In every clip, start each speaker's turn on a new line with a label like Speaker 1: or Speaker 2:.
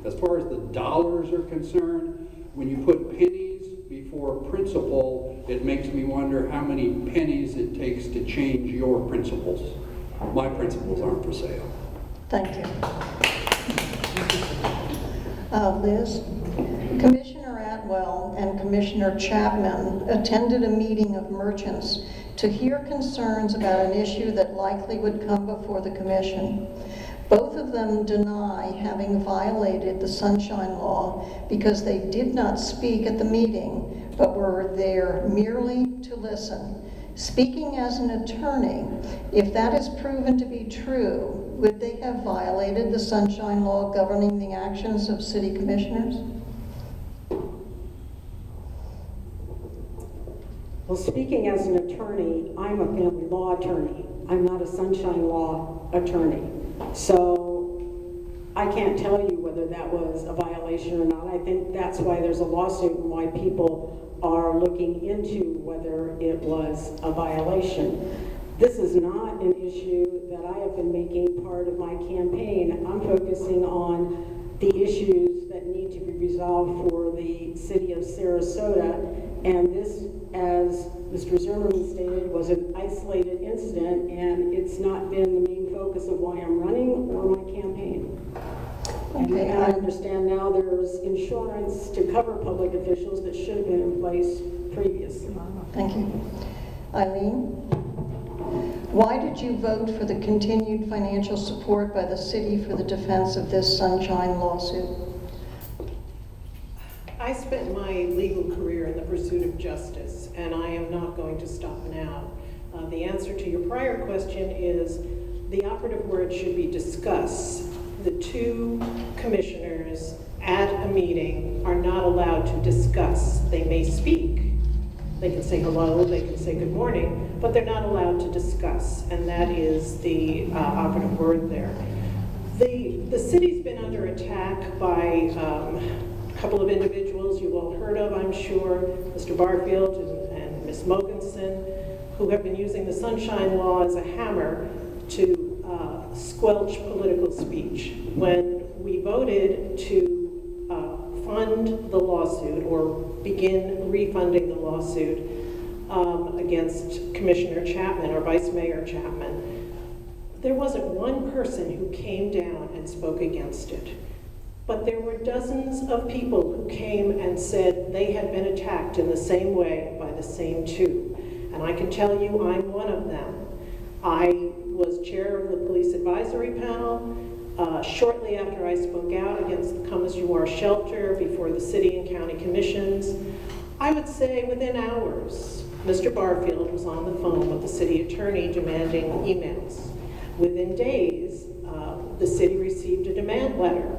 Speaker 1: As far as the dollars are concerned, when you put pennies before principle, it makes me wonder how many pennies it takes to change your principles. My principles aren't for sale.
Speaker 2: Thank you. Liz? Commissioner Atwell and Commissioner Chapman attended a meeting of merchants to hear concerns about an issue that likely would come before the commission. Both of them deny having violated the Sunshine Law because they did not speak at the meeting, but were there merely to listen. Speaking as an attorney, if that is proven to be true, would they have violated the Sunshine Law governing the actions of city commissioners?
Speaker 3: Well, speaking as an attorney, I'm a family law attorney. I'm not a Sunshine Law attorney. So I can't tell you whether that was a violation or not. I think that's why there's a lawsuit and why people are looking into whether it was a violation. This is not an issue that I have been making part of my campaign. I'm focusing on the issues that need to be resolved for the city of Sarasota. And this, as Mr. Zimmerman stated, was an isolated incident, and it's not been the main focus of why I'm running or my campaign.
Speaker 2: Okay,
Speaker 3: And I understand now there's insurance to cover public officials that should have been in place previously.
Speaker 2: Thank you. Eileen? Why did you vote for the continued financial support by the city for the defense of this Sunshine lawsuit?
Speaker 4: I spent my legal career in the pursuit of justice, and I am not going to stop now. The answer to your prior question is the operative word should be discuss. The two commissioners at a meeting are not allowed to discuss. They may speak. They can say hello, they can say good morning, but they're not allowed to discuss, and that is the operative word there. The city's been under attack by a couple of individuals you've all heard of, I'm sure, Mr. Barfield and Ms. Mogensen, who have been using the Sunshine Law as a hammer to squelch political speech. When we voted to fund the lawsuit or begin refunding the lawsuit against Commissioner Chapman or Vice Mayor Chapman, there wasn't one person who came down and spoke against it. But there were dozens of people who came and said they had been attacked in the same way by the same two. And I can tell you I'm one of them. I was chair of the police advisory panel. Shortly after I spoke out against the Come As You Are shelter before the city and county commissions, I would say within hours, Mr. Barfield was on the phone with the city attorney demanding emails. Within days, the city received a demand letter.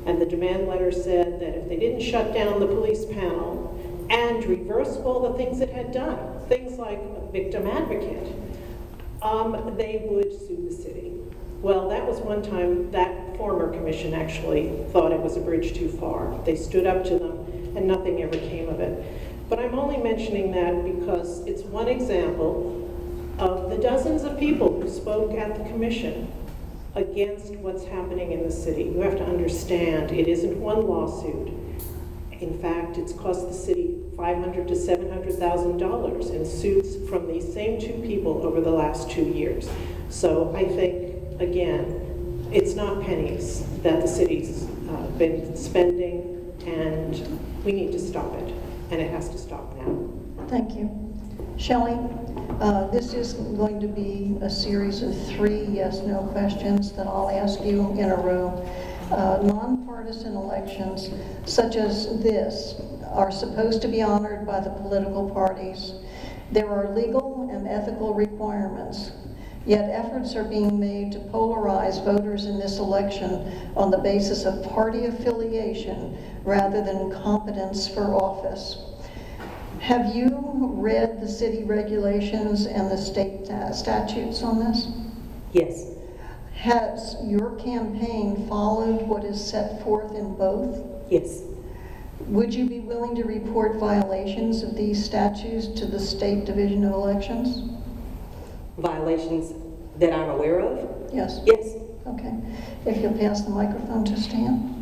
Speaker 4: And the demand letter said that if they didn't shut down the police panel and reverse all the things it had done, things like a victim advocate, they would sue the city. Well, that was one time that former commission actually thought it was a bridge too far. They stood up to them and nothing ever came of it. But I'm only mentioning that because it's one example of the dozens of people who spoke at the commission against what's happening in the city. You have to understand, it isn't one lawsuit. In fact, it's cost the city $500,000 to $700,000 in suits from these same two people over the last 2 years. So I think, again, it's not pennies that the city's been spending, and we need to stop it, and it has to stop now.
Speaker 2: Thank you. Shelley, this is going to be a series of 3 yes/no questions that I'll ask you in a row. Nonpartisan elections such as this are supposed to be honored by the political parties. There are legal and ethical requirements, yet efforts are being made to polarize voters in this election on the basis of party affiliation rather than competence for office. Have you read the city regulations and the state statutes on this?
Speaker 3: Yes.
Speaker 2: Has your campaign followed what is set forth in both?
Speaker 3: Yes.
Speaker 2: Would you be willing to report violations of these statutes to the State Division of Elections?
Speaker 3: Violations that I'm aware of?
Speaker 2: Yes.
Speaker 3: Yes.
Speaker 2: Okay. If you'll pass the microphone to Stan.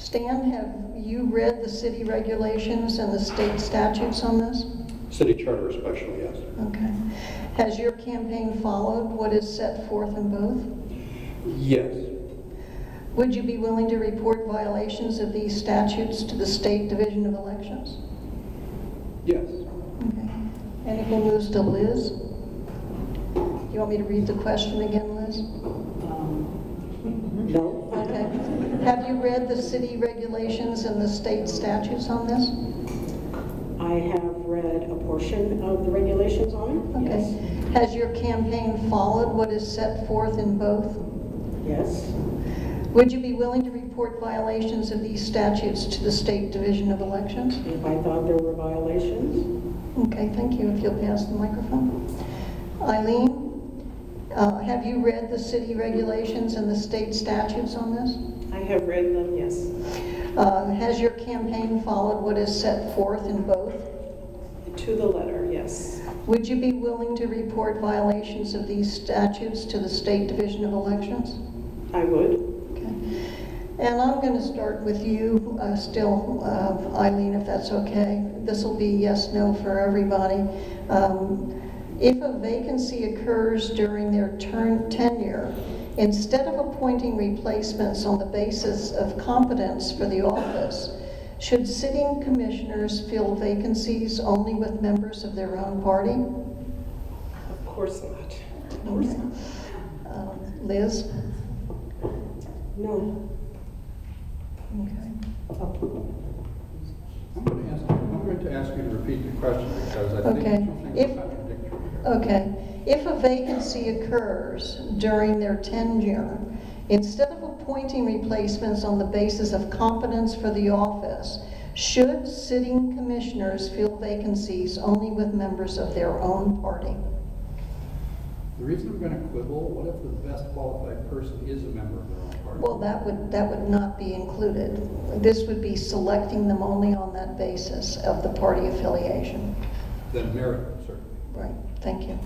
Speaker 2: Stan, have you read the city regulations and the state statutes on this?
Speaker 1: City charter especially, yes.
Speaker 2: Okay. Has your campaign followed what is set forth in both?
Speaker 1: Yes.
Speaker 2: Would you be willing to report violations of these statutes to the State Division of Elections?
Speaker 1: Yes.
Speaker 2: Okay. And it moves to Liz. Do you want me to read the question again, Liz?
Speaker 3: No.
Speaker 2: Okay. Have you read the city regulations and the state statutes on this?
Speaker 3: I have read a portion of the regulations on it.
Speaker 2: Okay.
Speaker 3: Yes.
Speaker 2: Has your campaign followed what is set forth in both?
Speaker 3: Yes.
Speaker 2: Would you be willing to report violations of these statutes to the State Division of Elections?
Speaker 3: If I thought there were violations.
Speaker 2: Okay, thank you. If you'll pass the microphone. Eileen, have you read the city regulations and the state statutes on this?
Speaker 4: I have read them, yes.
Speaker 2: Has your campaign followed what is set forth in both?
Speaker 4: To the letter, yes.
Speaker 2: Would you be willing to report violations of these statutes to the State Division of Elections?
Speaker 4: I would.
Speaker 2: Okay. And I'm going to start with you still, Eileen, if that's okay. This will be yes, no for everybody. If a vacancy occurs during their tenure, instead of appointing replacements on the basis of competence for the office, should sitting commissioners fill vacancies only with members of their own party?
Speaker 4: Of course not. Of course
Speaker 2: Okay.
Speaker 4: not.
Speaker 2: Liz?
Speaker 3: No.
Speaker 2: Okay.
Speaker 1: I'm going to ask you to repeat the question because I think
Speaker 2: Okay.
Speaker 1: something's contradictory here.
Speaker 2: Okay. If a vacancy occurs during their tenure, instead of appointing replacements on the basis of competence for the office, should sitting commissioners fill vacancies only with members of their own party?
Speaker 1: The reason I'm going to quibble, what if the best qualified person is a member of their own party?
Speaker 2: Well, that would not be included. This would be selecting them only on that basis of the party affiliation.
Speaker 1: Then merit, certainly.
Speaker 2: Right, thank you.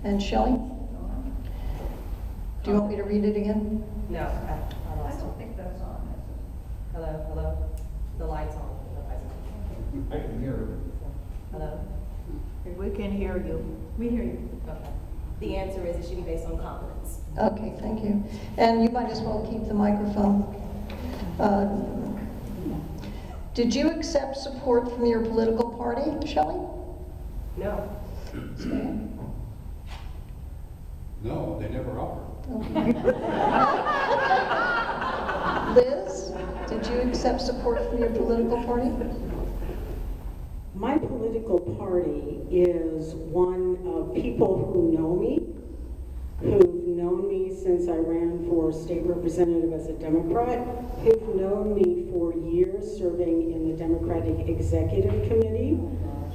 Speaker 2: And Shelley? Do you want me to read it again?
Speaker 5: No, I lost it.
Speaker 6: don't think that's on.
Speaker 5: Hello, hello? The light's on. The light's on.
Speaker 1: I can hear it.
Speaker 5: Hello?
Speaker 6: We can hear you.
Speaker 5: We hear you. Okay. The answer is it should be based on competence.
Speaker 2: Okay, thank you. And you might as well keep the microphone. Did you accept support from your political party, Shelley?
Speaker 5: No.
Speaker 2: Stan?
Speaker 1: No, they never offered.
Speaker 2: Okay. Liz, did you accept support from your political party?
Speaker 3: My political party is one of people who know me, who've known me since I ran for state representative as a Democrat, who've known me for years serving in the Democratic Executive Committee.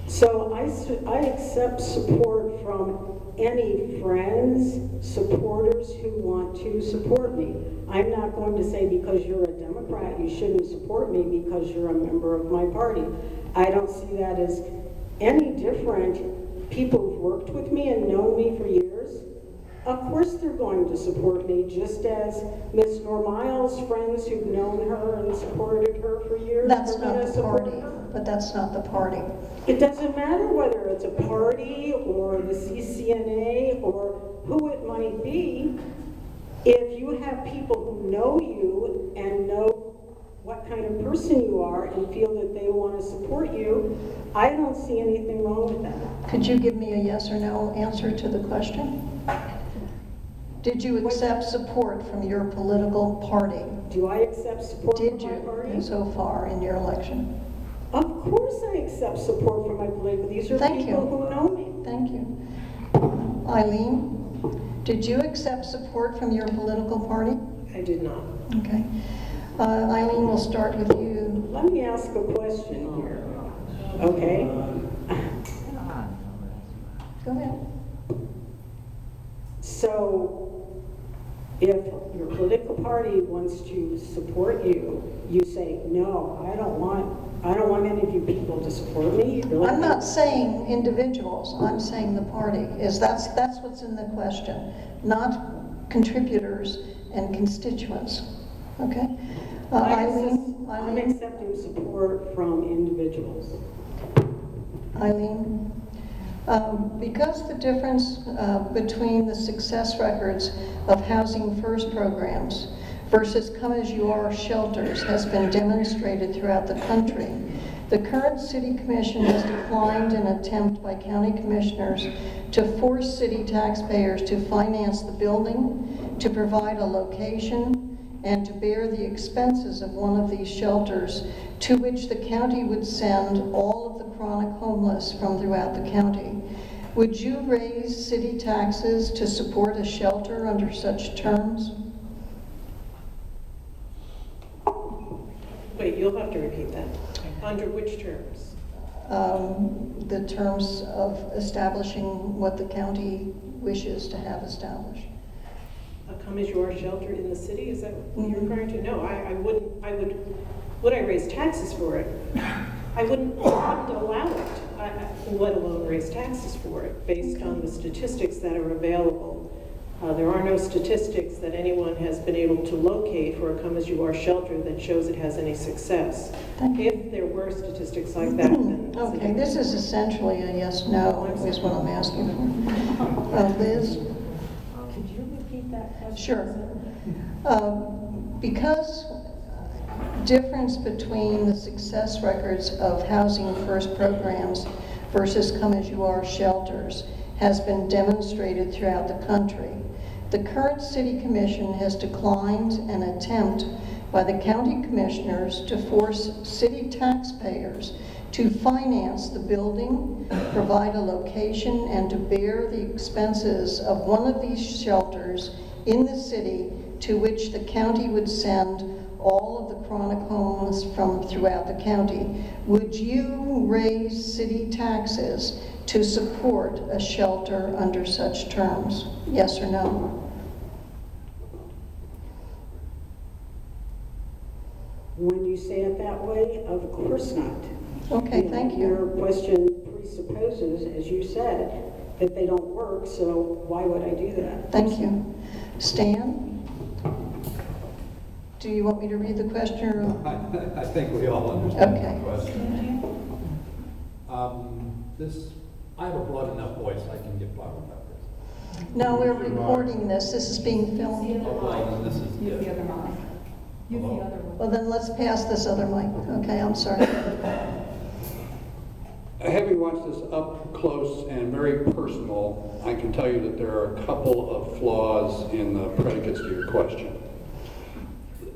Speaker 3: So I accept support from any friends, supporters who want to support me. I'm not going to say because you're a Democrat you shouldn't support me because you're a member of my party. I don't see that as any different. People who've worked with me and known me for years, of course they're going to support me, just as Miss Normiles' friends who've known her and supported her for years.
Speaker 2: That's
Speaker 3: are
Speaker 2: not
Speaker 3: gonna
Speaker 2: the
Speaker 3: support
Speaker 2: party,
Speaker 3: her.
Speaker 2: but that's not the party.
Speaker 3: It doesn't matter whether it's a party or the CCNA or who it might be. If you have people who know you and know what kind of person you are and feel that they want to support you, I don't see anything wrong with that.
Speaker 2: Could you give me a yes or no answer to the question? Did you accept support from your political party?
Speaker 3: Do I accept support
Speaker 2: Did
Speaker 3: from my
Speaker 2: you
Speaker 3: party?
Speaker 2: so far in your election?
Speaker 3: Of course I accept support from my political. These are
Speaker 2: Thank
Speaker 3: people
Speaker 2: you.
Speaker 3: who know me.
Speaker 2: Thank you. Eileen, did you accept support from your political party?
Speaker 4: I did not.
Speaker 2: Okay. Eileen, we'll start with you.
Speaker 3: Let me ask a question here, okay?
Speaker 2: Go ahead.
Speaker 3: So, if your political party wants to support you, you say, no, I don't want any of you people to support me. You really
Speaker 2: I'm
Speaker 3: think-
Speaker 2: not saying individuals, I'm saying the party. That's what's in the question, not contributors and constituents. Okay? Eileen?
Speaker 3: I'm accepting support from individuals.
Speaker 2: Eileen? Because the difference between the success records of Housing First programs versus Come As You Are shelters has been demonstrated throughout the country, the current City Commission has declined an attempt by county commissioners to force city taxpayers to finance the building, to provide a location, and to bear the expenses of one of these shelters, to which the county would send all of the chronic homeless from throughout the county. Would you raise city taxes to support a shelter under such terms?
Speaker 4: Wait, you'll have to repeat that. Under which terms?
Speaker 2: The terms of establishing what the county wishes to have established.
Speaker 4: A Come As You Are shelter in the city, is that what you're referring to? No, would I raise taxes for it? I wouldn't allow it, let alone raise taxes for it, based on the statistics that are available. There are no statistics that anyone has been able to locate for a Come As You Are shelter that shows it has any success. If there were statistics like that, then...
Speaker 2: Okay, this is essentially a yes/no, is what I'm asking for. Liz?
Speaker 3: Could you repeat that question?
Speaker 2: Sure. Because difference between the success records of Housing First programs versus Come As You Are shelters has been demonstrated throughout the country, the current City Commission has declined an attempt by the county commissioners to force city taxpayers to finance the building, provide a location, and to bear the expenses of one of these shelters in the city, to which the county would send all of the chronic homeless from throughout the county. Would you raise city taxes to support a shelter under such terms? Yes or no?
Speaker 3: When you say it that way, of course not.
Speaker 2: Okay, thank you.
Speaker 3: Your question presupposes, as you said, that they don't work, so why would I do that?
Speaker 2: Thank you. Stan? Do you want me to read the question? Or?
Speaker 7: I think we all understand
Speaker 2: Okay.
Speaker 7: the question. I have a broad enough voice, I can get by without this.
Speaker 2: No, we're recording this. This is being filmed.
Speaker 7: Oh, well, then this is
Speaker 5: Use the
Speaker 7: good.
Speaker 5: other mic. Use the
Speaker 7: Hello?
Speaker 5: other one.
Speaker 2: Well, then let's pass this other mic. Okay, I'm sorry.
Speaker 1: Having watched this up close and very personal, I can tell you that there are a couple of flaws in the predicates to your question.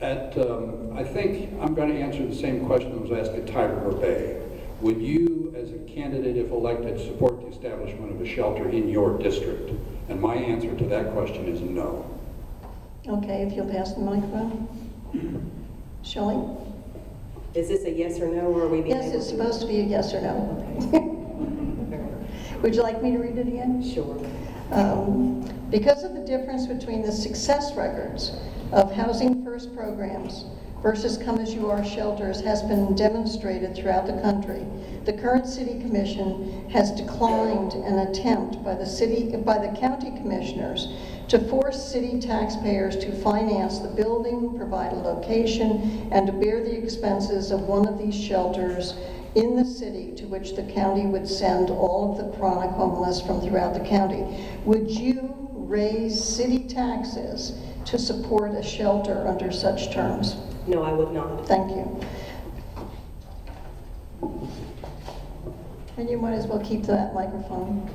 Speaker 1: I think I'm going to answer the same question that was asked at Tiger Bay. Would you, as a candidate, if elected, support the establishment of a shelter in your district? And my answer to that question is no.
Speaker 2: Okay, if you'll pass the microphone. Shelley?
Speaker 8: Is this a yes or no, or are we being
Speaker 2: Yes,
Speaker 8: able
Speaker 2: it's
Speaker 8: to-
Speaker 2: supposed to be a yes or no. Would you like me to read it again?
Speaker 8: Sure.
Speaker 2: Because of the difference between the success records of Housing First programs versus Come As You Are shelters has been demonstrated throughout the country, the current City Commission has declined an attempt by the county commissioners to force city taxpayers to finance the building, provide a location, and to bear the expenses of one of these shelters in the city, to which the county would send all of the chronic homeless from throughout the county. Would you raise city taxes to support a shelter under such terms?
Speaker 8: No, I would not.
Speaker 2: Thank you. And you might as well keep that microphone.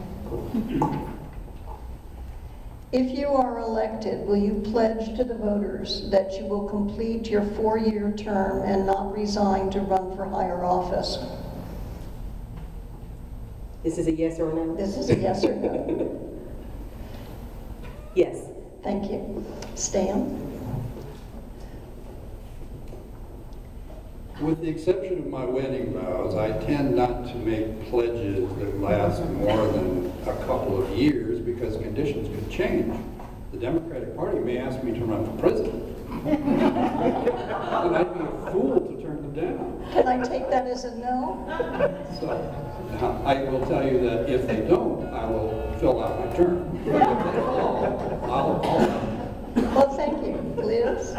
Speaker 2: If you are elected, will you pledge to the voters that you will complete your 4-year term and not resign to run for higher office?
Speaker 8: This is a yes or a no?
Speaker 2: This is a yes or no.
Speaker 8: Yes.
Speaker 2: Thank you. Stan?
Speaker 1: With the exception of my wedding vows, I tend not to make pledges that last more than a couple of years because conditions could change. The Democratic Party may ask me to run for president. And I'd be a fool to turn them down.
Speaker 2: Can I take that as a no?
Speaker 1: So I will tell you that if they don't, I will fill out my term. If they call, I'll call.
Speaker 2: Well, thank you. Liz?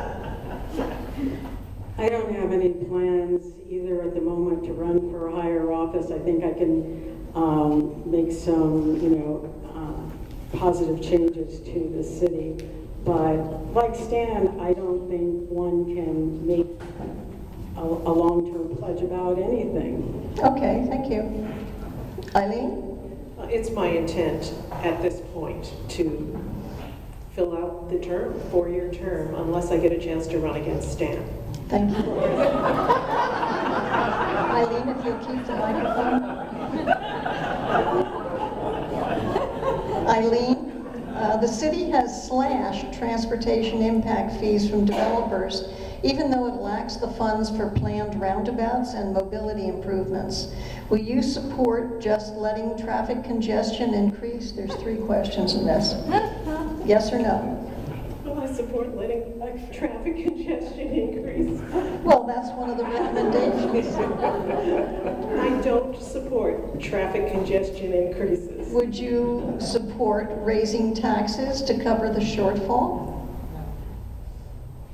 Speaker 3: I don't have any plans either at the moment to run for a higher office. I think I can make some, positive changes to the city. But like Stan, I don't think one can make a long-term pledge about anything.
Speaker 2: Okay, thank you. Eileen?
Speaker 4: It's my intent at this point to fill out the term, 4-year term, unless I get a chance to run against Stan.
Speaker 2: Thank you. Eileen, if you'll keep the microphone. Eileen, the city has slashed transportation impact fees from developers, even though it lacks the funds for planned roundabouts and mobility improvements. Will you support just letting traffic congestion increase? There's 3 questions in this. Yes or no?
Speaker 4: Well, I support letting traffic congestion increase.
Speaker 2: Well, that's one of the recommendations.
Speaker 4: I don't support traffic congestion increases.
Speaker 2: Would you support raising taxes to cover the shortfall?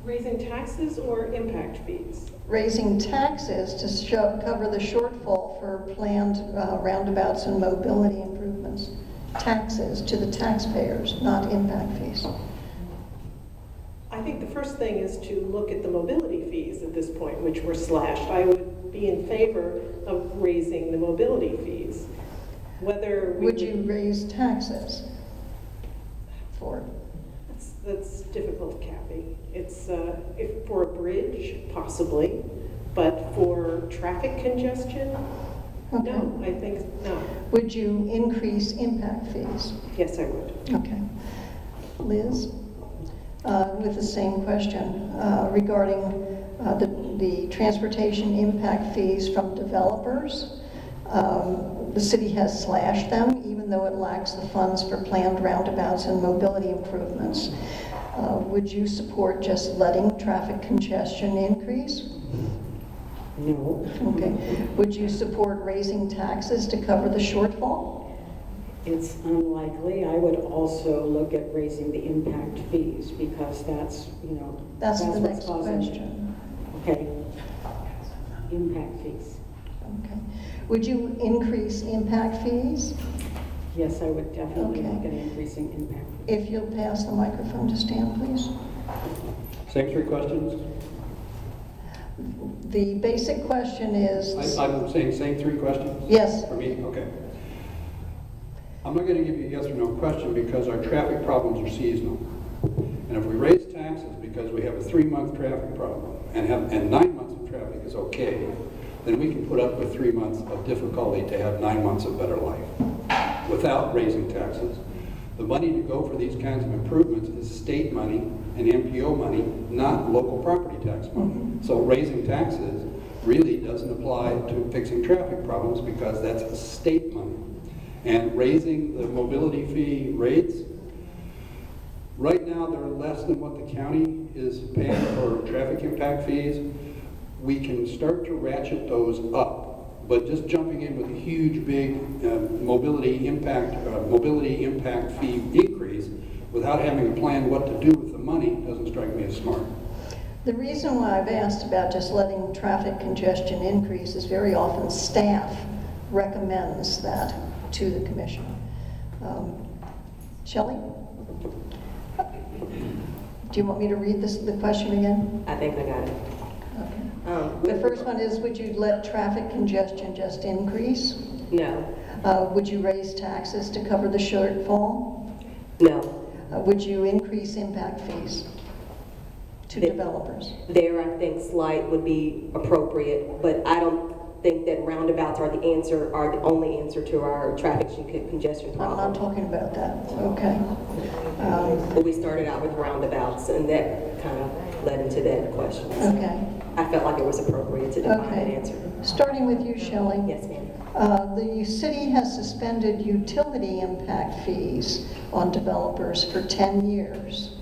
Speaker 4: Raising taxes or impact fees?
Speaker 2: Raising taxes to cover the shortfall for planned roundabouts and mobility improvements. Taxes to the taxpayers, not impact fees.
Speaker 4: I think the first thing is to look at the mobility fees at this point, which were slashed. I would be in favor of raising the mobility fees. Whether we
Speaker 2: Would you raise taxes for?
Speaker 4: That's difficult, Kathy. It's if for a bridge, possibly, but for traffic congestion,
Speaker 2: Okay.
Speaker 4: no. I think no.
Speaker 2: Would you increase impact fees?
Speaker 4: Yes, I would.
Speaker 2: Okay. Liz, with the same question regarding the transportation impact fees from developers. The city has slashed them, even though it lacks the funds for planned roundabouts and mobility improvements. Would you support just letting traffic congestion increase?
Speaker 3: No.
Speaker 2: Okay. Would you support raising taxes to cover the shortfall?
Speaker 3: It's unlikely. I would also look at raising the impact fees because that's
Speaker 2: That's the
Speaker 3: what's
Speaker 2: next
Speaker 3: causing it.
Speaker 2: question.
Speaker 3: Okay. Impact fees.
Speaker 2: Okay. Would you increase impact fees?
Speaker 3: Yes, I would definitely
Speaker 2: Okay.
Speaker 3: look at increasing impact.
Speaker 2: If you'll pass the microphone to Stan, please.
Speaker 1: Same 3 questions?
Speaker 2: The basic question is...
Speaker 1: I'm saying same 3 questions?
Speaker 2: Yes.
Speaker 1: For me? Okay. I'm not going to give you a yes or no question because our traffic problems are seasonal. And if we raise taxes because we have a 3-month traffic problem and 9 months of traffic is okay, then we can put up with 3 months of difficulty to have 9 months of better life without raising taxes. The money to go for these kinds of improvements is state money and MPO money, not local property tax money. So raising taxes really doesn't apply to fixing traffic problems because that's state money. And raising the mobility fee rates, right now they're less than what the county is paying for traffic impact fees. We can start to ratchet those up, but just jumping in with a huge, big mobility impact fee increase without having a plan what to do with the money doesn't strike me as smart.
Speaker 2: The reason why I've asked about just letting traffic congestion increase is very often staff recommends that to the commission. Shelley? Do you want me to read the question again?
Speaker 8: I think I got it.
Speaker 2: Okay. The first one is, would you let traffic congestion just increase?
Speaker 8: No.
Speaker 2: Would you raise taxes to cover the shortfall?
Speaker 8: No.
Speaker 2: Would you increase impact fees to developers?
Speaker 8: There, I think slight would be appropriate, but I don't think that roundabouts are the only answer to our traffic congestion
Speaker 2: I'm
Speaker 8: problem.
Speaker 2: not talking about that. Okay.
Speaker 8: But we started out with roundabouts, and that kind of led into that question.
Speaker 2: Okay.
Speaker 8: I felt like it was appropriate to define an
Speaker 2: Okay.
Speaker 8: answer.
Speaker 2: Starting with you, Shelley.
Speaker 8: Yes, ma'am.
Speaker 2: The city has suspended utility impact fees on developers for 10 years,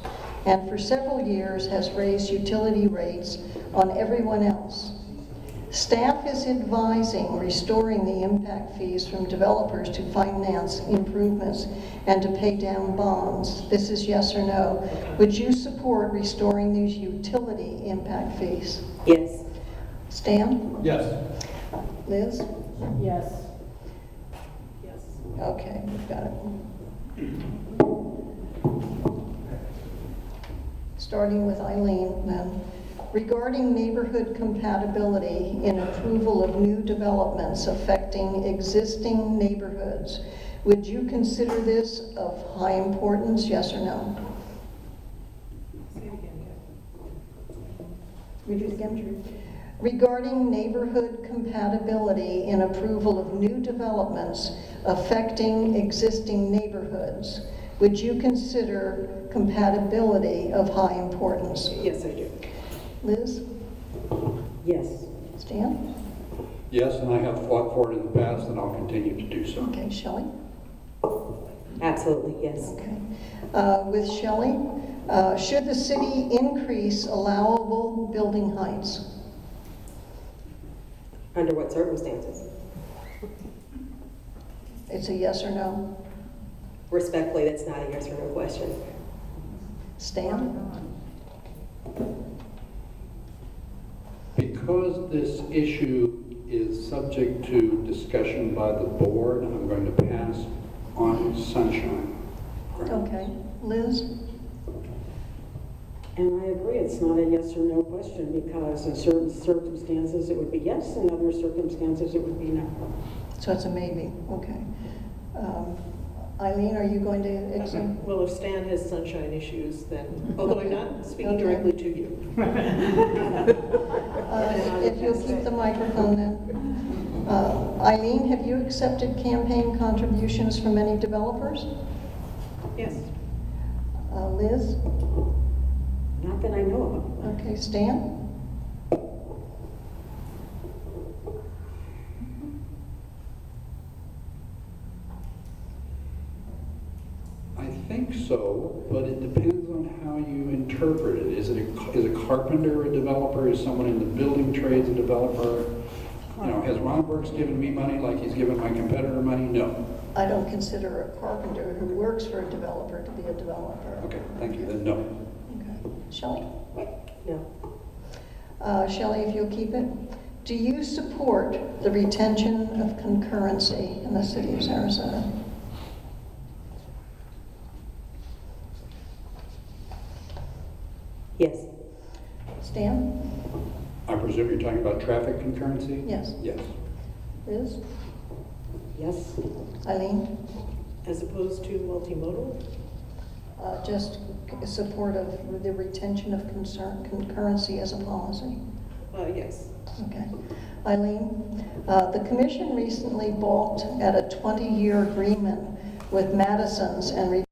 Speaker 2: and for several years has raised utility rates on everyone else. Staff is advising restoring the impact fees from developers to finance improvements and to pay down bonds. This is yes or no. Would you support restoring these utility impact fees?
Speaker 8: Yes.
Speaker 2: Stan?
Speaker 7: Yes.
Speaker 2: Liz?
Speaker 5: Yes.
Speaker 4: Yes.
Speaker 2: Okay, we've got it. Starting with Eileen then. Regarding neighborhood compatibility in approval of new developments affecting existing neighborhoods, would you consider this of high importance, yes or no?
Speaker 4: Say it again,
Speaker 2: Read it again. Regarding neighborhood compatibility in approval of new developments affecting existing neighborhoods, would you consider compatibility of high importance?
Speaker 4: Kathy. Yes, I do.
Speaker 2: Liz?
Speaker 3: Yes.
Speaker 2: Stan?
Speaker 1: Yes, and I have fought for it in the past, and I'll continue to do so.
Speaker 2: Okay, Shelley?
Speaker 8: Absolutely, yes.
Speaker 2: Okay. With Shelley, should the city increase allowable building heights?
Speaker 8: Under what circumstances?
Speaker 2: It's a yes or no.
Speaker 8: Respectfully, that's not a yes or no question.
Speaker 2: Stan?
Speaker 1: Because this issue is subject to discussion by the board, I'm going to pass on sunshine.
Speaker 2: Okay. Liz?
Speaker 3: And I agree, it's not a yes or no question, because in certain circumstances it would be yes, in other circumstances it would be no.
Speaker 2: So it's a maybe. Okay. Eileen, are you going to accept?
Speaker 4: Well, if Stan has sunshine issues, then, although I'm not speaking
Speaker 2: Okay.
Speaker 4: directly to you.
Speaker 2: If you'll keep the microphone then. Eileen, have you accepted campaign contributions from any developers?
Speaker 4: Yes.
Speaker 2: Liz?
Speaker 3: Not that I know of.
Speaker 2: Okay, Stan?
Speaker 1: I think so, but it depends on how you interpret it. Is a carpenter a developer? Is someone in the building trades a developer? You know, has Ron Burks given me money like he's given my competitor money? No.
Speaker 2: I don't consider a carpenter who works for a developer to be a developer.
Speaker 1: Okay, thank you, then no.
Speaker 2: Okay. Shelley?
Speaker 8: No.
Speaker 2: Shelley, if you'll keep it. Do you support the retention of concurrency in the city of Sarasota?
Speaker 8: Yes.
Speaker 2: Stan?
Speaker 1: I presume you're talking about traffic concurrency?
Speaker 2: Yes.
Speaker 1: Yes.
Speaker 2: Liz?
Speaker 3: Yes.
Speaker 2: Eileen?
Speaker 4: As opposed to multimodal?
Speaker 2: Just support of the retention of concurrency as a policy.
Speaker 4: Yes.
Speaker 2: Okay. Eileen, the commission recently balked at a 20-year agreement with Madison's and